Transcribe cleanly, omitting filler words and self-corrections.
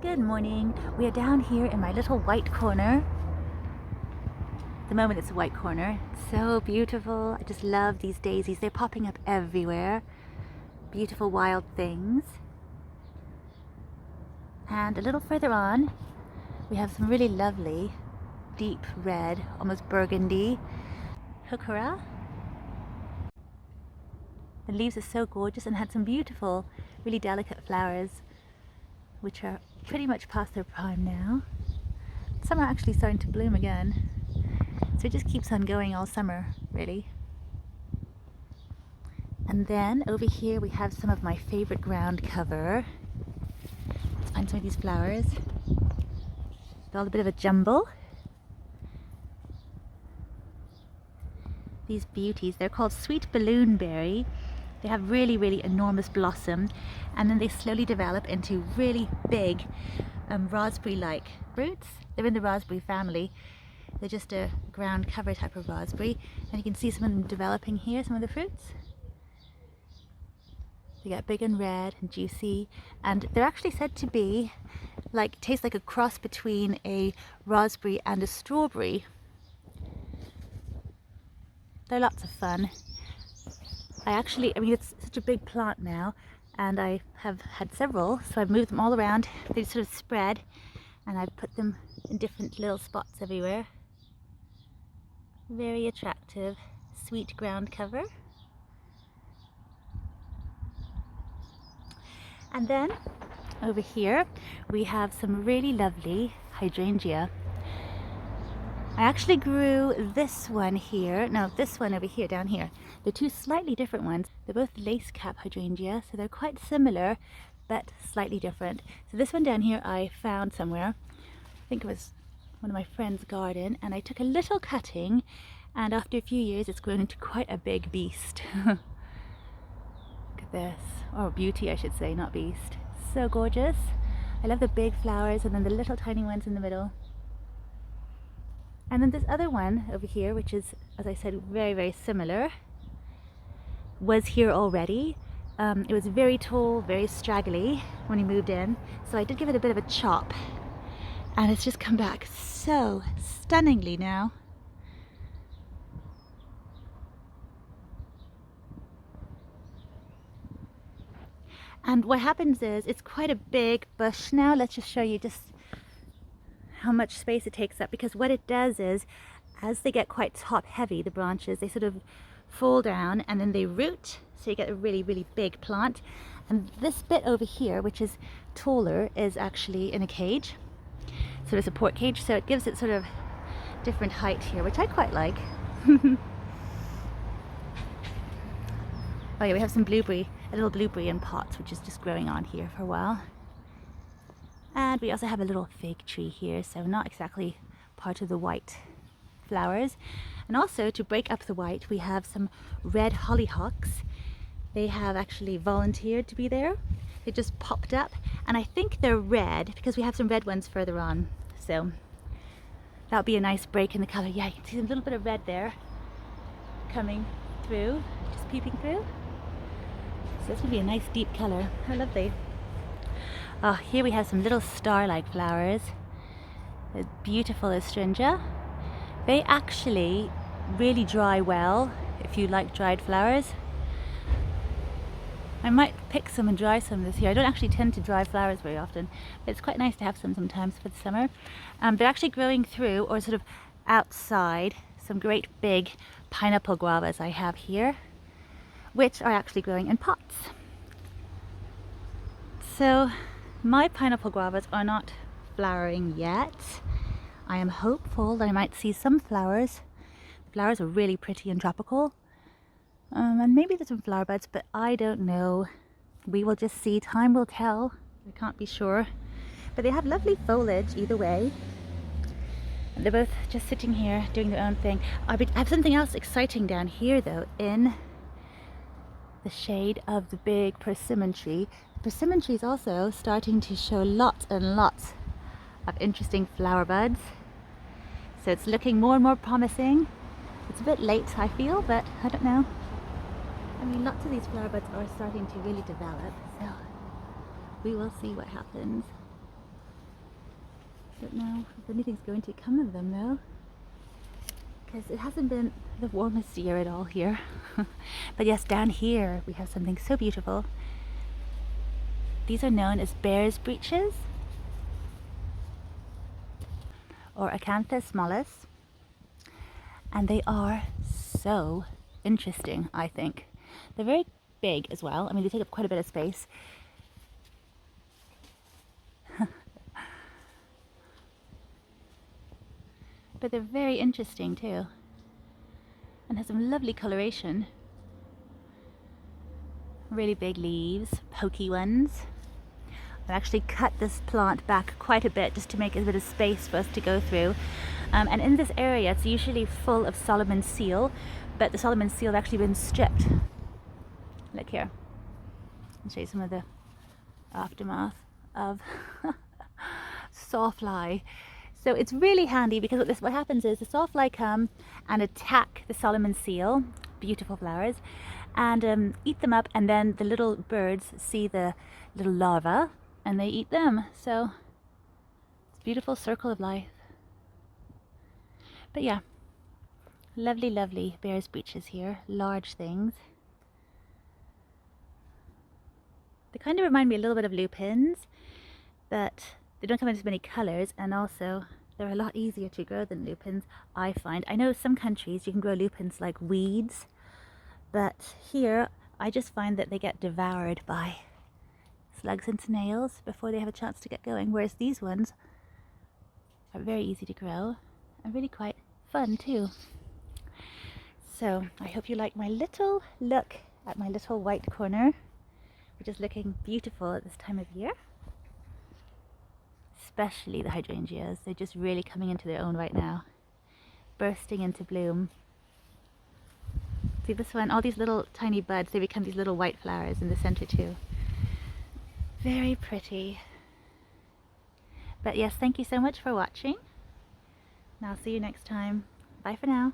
Good morning. We are down here in my little white corner. At the moment it's a white corner. It's so beautiful. I just love these daisies. They're popping up everywhere. Beautiful wild things. And a little further on, we have some really lovely deep red, almost burgundy heuchera. The leaves are so gorgeous and had some beautiful, really delicate flowers, which are pretty much past their prime now. Some are actually starting to bloom again. So it just keeps on going all summer, really. And then over here we have some of my favorite ground cover. Let's find some of these flowers. It's all a bit of a jumble. These beauties, they're called sweet balloonberry. They have really, really enormous blossom, and then they slowly develop into really big raspberry-like fruits. They're in the raspberry family. They're just a ground cover type of raspberry, and you can see some of them developing here, some of the fruits. They get big and red and juicy, and they're actually said to be taste like a cross between a raspberry and a strawberry. They're lots of fun. I mean, it's such a big plant now, and I have had several, so I've moved them all around. They sort of spread, and I've put them in different little spots everywhere. Very attractive, sweet ground cover. And then over here we have some really lovely hydrangea. I actually grew this one here, no, this one over here, down here. They're two slightly different ones. They're both lace cap hydrangea, so they're quite similar, but slightly different. So this one down here I found somewhere. I think it was one of my friend's garden, and I took a little cutting, and after a few years it's grown into quite a big beast. Look at this. Oh, beauty I should say, not beast. So gorgeous. I love the big flowers and then the little tiny ones in the middle. And then this other one over here, which is, as I said, very, very similar, was here already. It was very tall, very straggly when he moved in, so I did give it a bit of a chop, and it's just come back so stunningly now. And what happens is, it's quite a big bush now. Let's just show you just how much space it takes up, because what it does is, as they get quite top heavy, the branches, they sort of fall down and then they root, so you get a really, really big plant. And this bit over here, which is taller, is actually in a cage, sort of support cage, so it gives it sort of different height here, which I quite like. Oh yeah, we have some blueberry, a little blueberry in pots, which is just growing on here for a while. And we also have a little fig tree here, so not exactly part of the white flowers. And also, to break up the white, we have some red hollyhocks. They have actually volunteered to be there. They just popped up, and I think they're red because we have some red ones further on. So that'll be a nice break in the color. Yeah, you can see a little bit of red there coming through, just peeping through. So it's gonna be a nice deep color. How lovely. Oh, here we have some little star-like flowers. They're beautiful astringea. They actually really dry well if you like dried flowers. I might pick some and dry some this year. I don't actually tend to dry flowers very often, but it's quite nice to have some sometimes for the summer. They're actually growing through, or sort of outside, some great big pineapple guavas I have here, which are actually growing in pots. So my pineapple guavas are not flowering yet. I am hopeful that I might see some flowers. The flowers are really pretty and tropical. And maybe there's some flower buds, but I don't know. We will just see. Time will tell. I can't be sure. But they have lovely foliage either way. And they're both just sitting here doing their own thing. I have something else exciting down here though, in the shade of the big persimmon tree. The persimmon tree is also starting to show lots and lots of interesting flower buds. So it's looking more and more promising. It's a bit late, I feel, but I don't know. I mean, lots of these flower buds are starting to really develop, so we will see what happens. Don't know if anything's going to come of them though, because it hasn't been the warmest year at all here. But yes, down here we have something so beautiful. These are known as bear's breeches, or Acanthus mollis, and they are so interesting, I think. They're very big as well. I mean, they take up quite a bit of space. But they're very interesting too, and has some lovely coloration. Really big leaves, pokey ones. I've actually cut this plant back quite a bit just to make a bit of space for us to go through. And in this area it's usually full of Solomon seal, but the Solomon seal have actually been stripped. Look here. I'll show you some of the aftermath of sawfly. So it's really handy because what happens is the sawfly come and attack the Solomon seal, beautiful flowers, and eat them up, and then the little birds see the little larvae and they eat them. So it's a beautiful circle of life. But yeah, lovely, lovely bear's breeches here, large things. They kind of remind me a little bit of lupins, but they don't come in as many colors, and also they're a lot easier to grow than lupins, I find. I know some countries you can grow lupins like weeds, but here I just find that they get devoured by slugs and snails before they have a chance to get going, whereas these ones are very easy to grow and really quite fun too. So I hope you like my little look at my little white corner, which is looking beautiful at this time of year. Especially the hydrangeas, they're just really coming into their own right now, bursting into bloom. See this one, all these little tiny buds, they become these little white flowers in the center too. Very pretty. But yes, thank you so much for watching, and I'll see you next time. Bye for now.